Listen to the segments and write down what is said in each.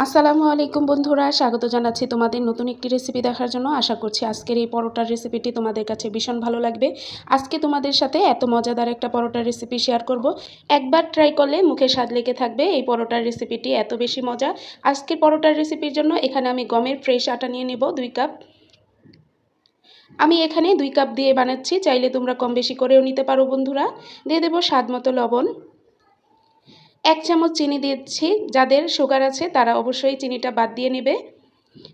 আসসালামু আলাইকুম বন্ধুরা, স্বাগত জানাচ্ছি তোমাদের নতুন একটি রেসিপি দেখার জন্য। আশা করছি আজকের এই পরোটার রেসিপিটি তোমাদের কাছে ভীষণ ভালো লাগবে। আজকে তোমাদের সাথে এত মজাদার একটা পরোটার রেসিপি শেয়ার করব। একবার ট্রাই করলে মুখে স্বাদ লেগে থাকবে। এই পরোটার রেসিপিটি এত বেশি মজা। আজকের পরোটার রেসিপির জন্য এখানে আমি গমের ফ্রেশ আটা নিয়ে নেব 2 কাপ। আমি এখানে 2 কাপ দিয়ে বানাচ্ছি, চাইলে তোমরা কম বেশি করেও নিতে পারো বন্ধুরা। দিয়ে দেব স্বাদ মতো লবণ। 1 চামচ চিনি দিচ্ছি, যাদের সুগার আছে তারা অবশ্যই চিনিটা বাদ দিয়ে নেবে।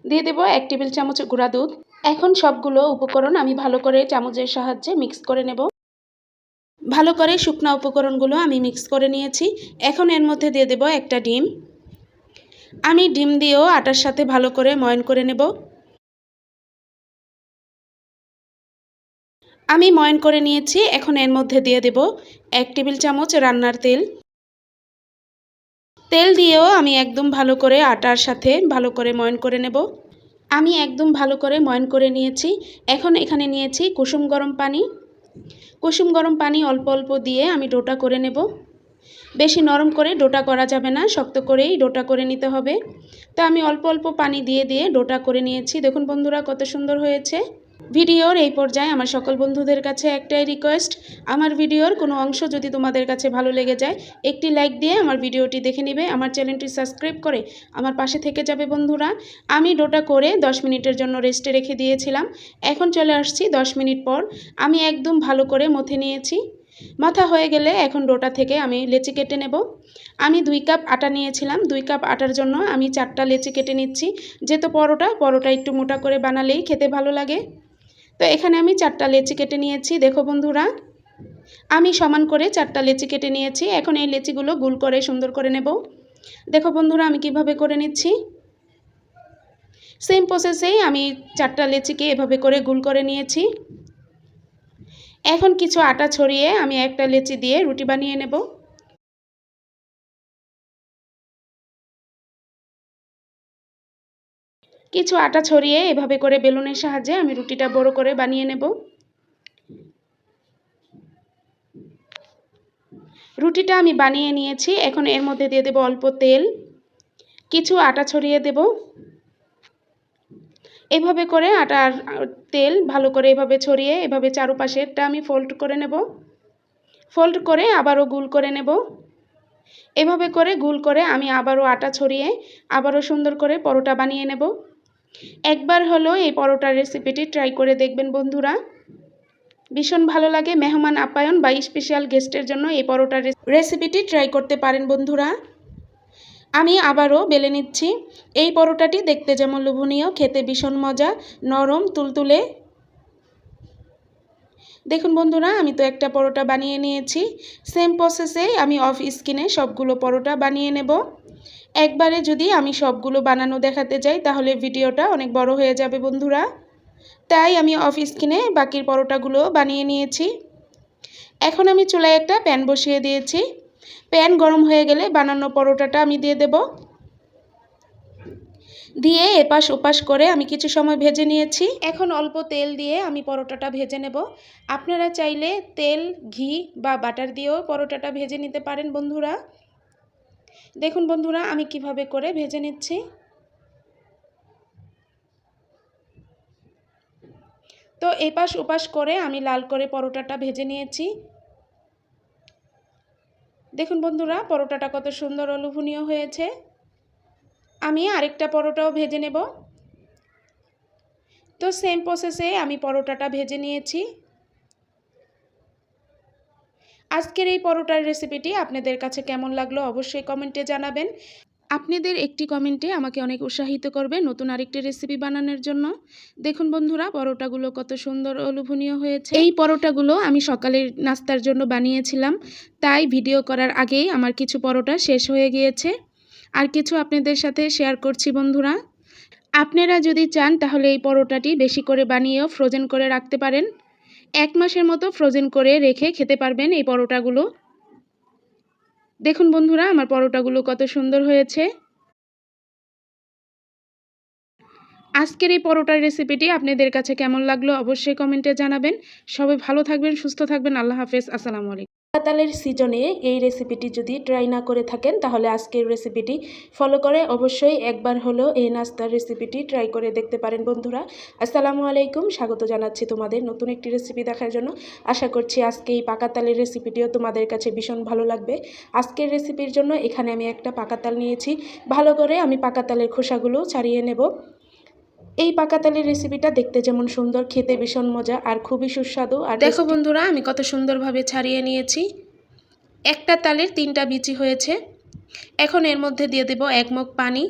দিয়ে দেব 1 টেবিল চামচ গুঁড়া দুধ। এখন সবগুলো উপকরণ আমি ভালো করে চামচের সাহায্যে মিক্স করে নেব। ভালো করে শুকনা উপকরণগুলো আমি মিক্স করে নিয়েছি। এখন এর মধ্যে দিয়ে দেব একটা ডিম। আমি ডিম দিয়েও আটার সাথে ভালো করে ময়ন করে নেব। আমি ময়ন করে নিয়েছি। এখন এর মধ্যে দিয়ে দেব 1 টেবিল চামচ রান্নার তেল। তেল দিয়েও আমি একদম ভালো করে আটার সাথে ভালো করে ময়ন করে নেব। আমি একদম ভালো করে ময়ন করে নিয়েছি। এখন এখানে নিয়েছি কুসুম গরম পানি। কুসুম গরম পানি অল্প অল্প দিয়ে আমি ডোটা করে নেব। বেশি নরম করে ডোটা করা যাবে না, শক্ত করেই ডোটা করে নিতে হবে। তো আমি অল্প অল্প পানি দিয়ে দিয়ে ডোটা করে নিয়েছি। দেখুন বন্ধুরা কত সুন্দর হয়েছে। ভিডিওর এই পর্যায়ে আমার সকল বন্ধুদের কাছে একটাই রিকোয়েস্ট, আমার ভিডিওর কোনো অংশ যদি তোমাদের কাছে ভালো লেগে যায় একটি লাইক দিয়ে আমার ভিডিওটি দেখে নেবে, আমার চ্যানেলটি সাবস্ক্রাইব করে আমার পাশে থেকে যাবে বন্ধুরা। আমি ডোটা করে 10 মিনিটের জন্য রেস্টে রেখে দিয়েছিলাম। এখন চলে আসছি 10 মিনিট পর। আমি একদম ভালো করে মথে নিয়েছি। মাথা হয়ে গেলে এখন ডোটা থেকে আমি লেচি কেটে নেব। আমি 2 কাপ আটা নিয়েছিলাম। 2 কাপ আটার জন্য আমি 4টা লেচি কেটে নিচ্ছি। যেহেতু পরোটা একটু মোটা করে বানালেই খেতে ভালো লাগে। তো এখানে আমি 4টা লেচি কেটে নিয়েছি। দেখো বন্ধুরা, আমি সমান করে 4টা লেচি কেটে নিয়েছি। এখন এই লেচিগুলো গোল করে সুন্দর করে নেব। দেখো বন্ধুরা আমি কিভাবে করে নিচ্ছি। সেম প্রসেসেই আমি 4টা লেচিকে এভাবে করে গোল করে নিয়েছি। এখন কিছু আটা ছড়িয়ে আমি একটা লেচি দিয়ে রুটি বানিয়ে নেব। কিছু আটা ছড়িয়ে এভাবে করে বেলুনের সাহায্যে আমি রুটিটা বড় করে বানিয়ে নেব। রুটিটা আমি বানিয়ে নিয়েছি। এখন এর মধ্যে দিয়ে দেব অল্প তেল, কিছু আটা ছড়িয়ে দেব। এভাবে করে আটার তেল ভালো করে এভাবে ছড়িয়ে এভাবে চারপাশেরটা আমি ফোল্ড করে নেব। ফোল্ড করে আবারও গোল করে নেব। এভাবে করে গোল করে আমি আবারও আটা ছড়িয়ে আবারও সুন্দর করে পরোটা বানিয়ে নেব। একবার হলো এই পরোটার রেসিপিটি ট্রাই করে দেখবেন বন্ধুরা, ভীষণ ভালো লাগে। মেহমান আপ্যায়ন বা স্পেশাল গেস্টের জন্য এই পরোটার রেসিপিটি ট্রাই করতে পারেন বন্ধুরা। আমি আবারও বেলে নিচ্ছি। এই পরোটাটি দেখতে যেমন লোভনীয়, খেতে ভীষণ মজা, নরম তুলতুলে। দেখুন বন্ধুরা আমি তো একটা পরোটা বানিয়ে নিয়েছি। সেম প্রসেসে আমি অফ স্ক্রিনে সবগুলো পরোটা বানিয়ে নেব। একবারে যদি আমি সবগুলো বানানো দেখাতে যাই তাহলে ভিডিওটা অনেক বড় হয়ে যাবে বন্ধুরা, তাই আমি অফ স্ক্রিনে বাকির পরোটাগুলো বানিয়ে নিয়েছি। এখন আমি চুলায় একটা প্যান বসিয়ে দিয়েছি। প্যান গরম হয়ে গেলে বানানো পরোটাটা আমি দিয়ে দেব। দিয়ে এপাশ ওপাশ করে আমি কিছু সময় ভেজে নিয়েছি। এখন অল্প তেল দিয়ে আমি পরোটাটা ভেজে নেব। আপনারা চাইলে তেল, ঘি বা বাটার দিয়েও পরোটাটা ভেজে নিতে পারেন বন্ধুরা। দেখুন বন্ধুরা আমি কিভাবে করে ভেজে নিচ্ছি। তো এপাশ ওপাশ করে আমি লাল করে পরোটাটা ভেজে নিয়েছি। দেখুন বন্ধুরা পরোটাটা কত সুন্দর ও লোভনীয় হয়েছে। আমি আরেকটা পরোটাও ভেজে নেব। তো সেম প্রসেসে আমি পরোটাটা ভেজে নিয়েছি। আজকের এই পরোটার রেসিপিটি আপনাদের কাছে কেমন লাগলো অবশ্যই কমেন্টে জানাবেন। আপনাদের একটি কমেন্টে আমাকে অনেক উৎসাহিত করবে নতুন আরেকটি রেসিপি বানানোর জন্য। দেখুন বন্ধুরা পরোটাগুলো কত সুন্দর ও লোভনীয় হয়েছে। এই পরোটাগুলো আমি সকালের নাস্তার জন্য বানিয়েছিলাম, তাই ভিডিও করার আগেই আমার কিছু পরোটা শেষ হয়ে গিয়েছে। আর কিছু আপনাদের সাথে শেয়ার করছি বন্ধুরা। আপনারা যদি চান তাহলে এই পরোটাটি বেশি করে বানিয়েও ফ্রোজেন করে রাখতে পারেন। 1 মাসের মতো ফ্রোজেন করে রেখে খেতে পারবেন এই পরোটাগুলো। দেখুন বন্ধুরা আমার পরোটাগুলো কত সুন্দর হয়েছে। আজকের এই পরোটার রেসিপিটি আপনাদের কাছে কেমন লাগলো অবশ্যই কমেন্টে জানাবেন। সবাই ভালো থাকবেন, সুস্থ থাকবেন। আল্লাহ হাফেজ। আসসালামু আলাইকুম। পাকাতালের সিজনে এই রেসিপিটি যদি ট্রাই না করে থাকেন তাহলে আজকের রেসিপিটি ফলো করে অবশ্যই একবার হলেও এই নাস্তার রেসিপিটি ট্রাই করে দেখতে পারেন বন্ধুরা। আসসালামু আলাইকুম, স্বাগত জানাচ্ছি তোমাদের নতুন একটি রেসিপি দেখার জন্য। আশা করছি আজকে এই পাকাতালের রেসিপিটিও তোমাদের কাছে ভীষণ ভালো লাগবে। আজকের রেসিপির জন্য এখানে আমি একটা পাকাতাল নিয়েছি। ভালো করে আমি পাকাতালের খোসাগুলো ছাড়িয়ে নেব। এই পাকাতালের রেসিপিটা দেখতে যেমন সুন্দর, খেতে ভীষণ মজা আর খুবই সুস্বাদু। আর দেখো বন্ধুরা, আমি কত সুন্দরভাবে ছাড়িয়ে নিয়েছি। একটা তালের 3টা বিচি হয়েছে। এখন এর মধ্যে দিয়ে দেব 1 মগ পানি।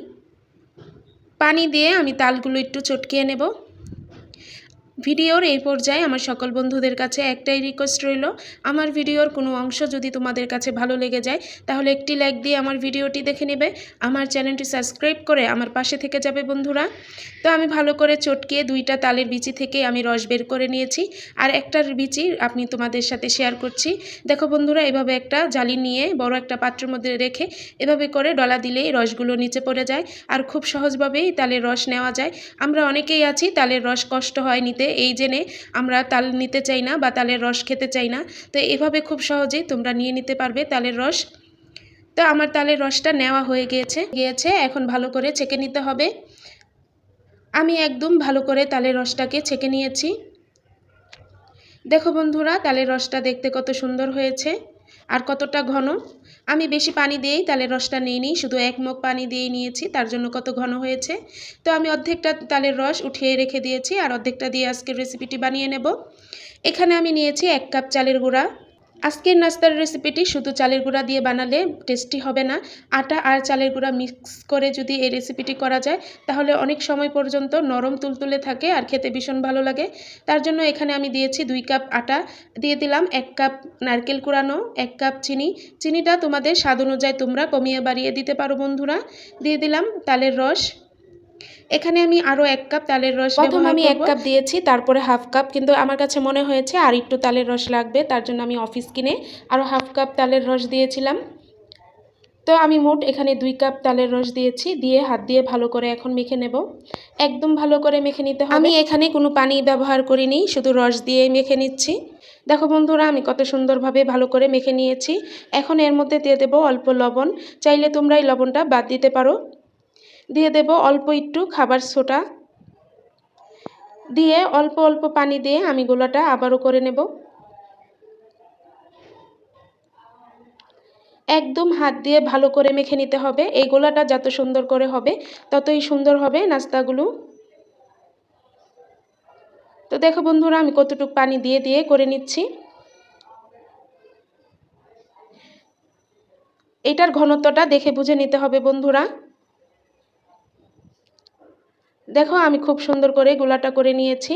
পানি দিয়ে আমি তালগুলো একটু চটকিয়ে নেব। ভিডিওর এই পর্যায়ে আমার সকল বন্ধুদের কাছে একটাই রিকোয়েস্ট রইল, আমার ভিডিওর কোনো অংশ যদি তোমাদের কাছে ভালো লেগে যায় তাহলে একটি লাইক দিয়ে আমার ভিডিওটি দেখে নেবে, আমার চ্যানেলটি সাবস্ক্রাইব করে আমার পাশে থেকে যাবে বন্ধুরা। তো আমি ভালো করে চটকিয়ে 2টা তালের বিচি থেকে আমি রস বের করে নিয়েছি, আর একটার বিচি আমি তোমাদের সাথে শেয়ার করছি। দেখো বন্ধুরা, এভাবে একটা জালি নিয়ে বড় একটা পাত্রের মধ্যে রেখে এভাবে করে ডলা দিলেই রসগুলো নিচে পড়ে যায়, আর খুব সহজভাবেই তালের রস নেওয়া যায়। আমরা অনেকেই আছি তালের রস কষ্ট হয় নিতে, এই জেনে আমরা তাল নিতে চাই না বা তালের রস খেতে চাই না। তো এভাবে খুব সহজেই তোমরা নিয়ে নিতে পারবে তালের রস। তো আমার তালের রসটা নেওয়া হয়ে গিয়েছে। এখন ভালো করে ছেঁকে নিতে হবে। আমি একদম ভালো করে তালের রসটাকে ছেঁকে নিয়েছি। দেখো বন্ধুরা, তালের রসটা দেখতে কত সুন্দর হয়েছে আর কতটা ঘন। আমি বেশি পানি দিয়েই তালের রসটা নিইনি, শুধু 1 মগ পানি দিয়েই নিয়েছি, তার জন্য কত ঘন হয়েছে। তো আমি অর্ধেকটা তালের রস উঠিয়ে রেখে দিয়েছি আর অর্ধেকটা দিয়ে আজকের রেসিপিটি বানিয়ে নেব। এখানে আমি নিয়েছি 1 কাপ চালের গুঁড়া। আজকের নাস্তার রেসিপিটি শুধু চালের গুঁড়া দিয়ে বানালে টেস্টি হবে না। আটা আর চালের গুঁড়া মিক্স করে যদি এই রেসিপিটি করা যায় তাহলে অনেক সময় পর্যন্ত নরম তুলতুলে থাকে আর খেতে ভীষণ ভালো লাগে। তার জন্য এখানে আমি দিয়েছি 2 কাপ আটা, দিয়ে দিলাম 1 কাপ নারকেল কুড়ানো, 1 কাপ চিনি। চিনিটা তোমাদের স্বাদ অনুযায়ী তোমরা কমিয়ে বাড়িয়ে দিতে পারো বন্ধুরা। দিয়ে দিলাম তালের রস। এখানে আমি আরও 1 কাপ তালের রস প্রথম আমি 1 কাপ দিয়েছি, তারপরে হাফ কাপ, কিন্তু আমার কাছে মনে হয়েছে আর একটু তালের রস লাগবে, তার জন্য আমি অফিস কিনে আরও হাফ কাপ তালের রস দিয়েছিলাম। তো আমি মোট এখানে 2 কাপ তালের রস দিয়েছি, দিয়ে হাত দিয়ে ভালো করে এখন মেখে নেব। একদম ভালো করে মেখে নিতে হবে। আমি এখানে কোনো পানি ব্যবহার করিনি, শুধু রস দিয়ে মেখে নিচ্ছি। দেখো বন্ধুরা, আমি কত সুন্দরভাবে ভালো করে মেখে নিয়েছি। এখন এর মধ্যে দিয়ে দেব অল্প লবণ, চাইলে তোমরা এই লবণটা বাদ দিতে পারো। দিয়ে দেব অল্প একটু খাবার সোডা, দিয়ে অল্প অল্প পানি দিয়ে আমি গোলাটা আবারও করে নেব। একদম হাত দিয়ে ভালো করে মেখে নিতে হবে। এই গোলাটা যত সুন্দর করে হবে ততই সুন্দর হবে নাস্তাগুলো। তো দেখো বন্ধুরা, আমি কতটুকু পানি দিয়ে দিয়ে করে নিচ্ছি। এটার ঘনত্বটা দেখে বুঝে নিতে হবে বন্ধুরা। দেখো আমি খুব সুন্দর করে গোলাটা করে নিয়েছি।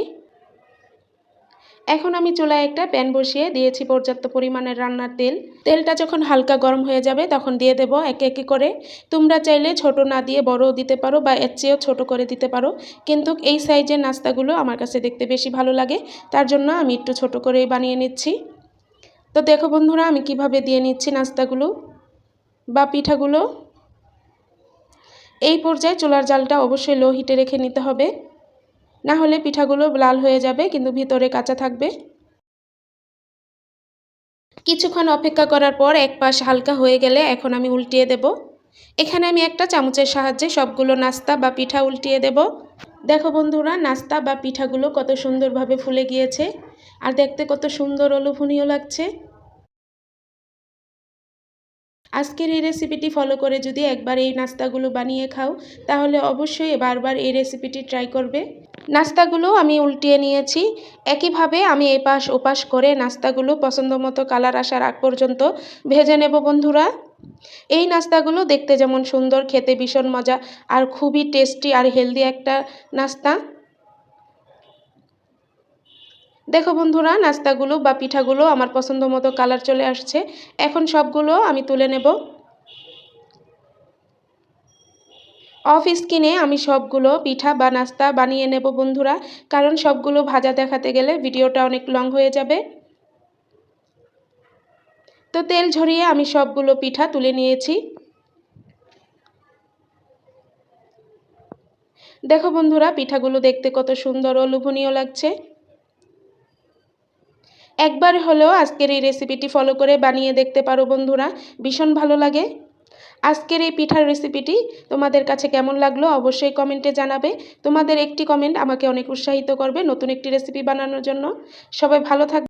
এখন আমি চুলায় একটা প্যান বসিয়ে দিয়েছি পর্যাপ্ত পরিমাণের রান্নার তেল। তেলটা যখন হালকা গরম হয়ে যাবে তখন দিয়ে দেব একে একে করে। তোমরা চাইলে ছোট না দিয়ে বড়ও দিতে পারো বা এর চেয়েও ছোট করে দিতে পারো, কিন্তু এই সাইজের নাস্তাগুলো আমার কাছে দেখতে বেশি ভালো লাগে, তার জন্য আমি একটু ছোট করেই বানিয়ে নিচ্ছি। তো দেখো বন্ধুরা, আমি কিভাবে দিয়ে নিচ্ছি নাস্তাগুলো বা পিঠাগুলো। এই পর্যায়ে চুলার জালটা অবশ্যই লো হিটে রেখে নিতে হবে, না হলে পিঠাগুলো লাল হয়ে যাবে কিন্তু ভিতরে কাঁচা থাকবে। কিছুক্ষণ অপেক্ষা করার পর এক পাশ হালকা হয়ে গেলে এখন আমি উল্টিয়ে দেব। এখানে আমি একটা চামচের সাহায্যে সবগুলো নাস্তা বা পিঠা উল্টিয়ে দেব। দেখো বন্ধুরা, নাস্তা বা পিঠাগুলো কত সুন্দরভাবে ফুলে গিয়েছে আর দেখতে কত সুন্দর ও লোভনীয় লাগছে। আজকের এই রেসিপিটি ফলো করে যদি একবার এই নাস্তাগুলো বানিয়ে খাও তাহলে অবশ্যই বারবার এই রেসিপিটি ট্রাই করবে। নাস্তাগুলো আমি উল্টিয়ে নিয়েছি। একইভাবে আমি এপাশ ওপাশ করে নাস্তাগুলো পছন্দ মতো কালার আসার আগ পর্যন্ত ভেজে নেব বন্ধুরা। এই নাস্তাগুলো দেখতে যেমন সুন্দর, খেতে ভীষণ মজা আর খুবই টেস্টি আর হেলদি একটা নাস্তা। দেখো বন্ধুরা, নাস্তাগুলো বা পিঠাগুলো আমার পছন্দ মতো কালার চলে আসছে। এখন সবগুলো আমি তুলে নেব। অফ স্ক্রিনে আমি সবগুলো পিঠা বা নাস্তা বানিয়ে নেব বন্ধুরা, কারণ সবগুলো ভাজা দেখাতে গেলে ভিডিওটা অনেক লং হয়ে যাবে। তো তেল ঝরিয়ে আমি সবগুলো পিঠা তুলে নিয়েছি। দেখো বন্ধুরা, পিঠাগুলো দেখতে কত সুন্দর ও লোভনীয় লাগছে। একবার হলেও আজকের এই রেসিপিটি ফলো করে বানিয়ে দেখতে পারো বন্ধুরা, ভীষণ ভালো লাগে। আজকের এই পিঠার রেসিপিটি তোমাদের কাছে কেমন লাগলো অবশ্যই কমেন্টে জানাবে। তোমাদের একটি কমেন্ট আমাকে অনেক উৎসাহিত করবে নতুন একটি রেসিপি বানানোর জন্য। সবাই ভালো থাকবে।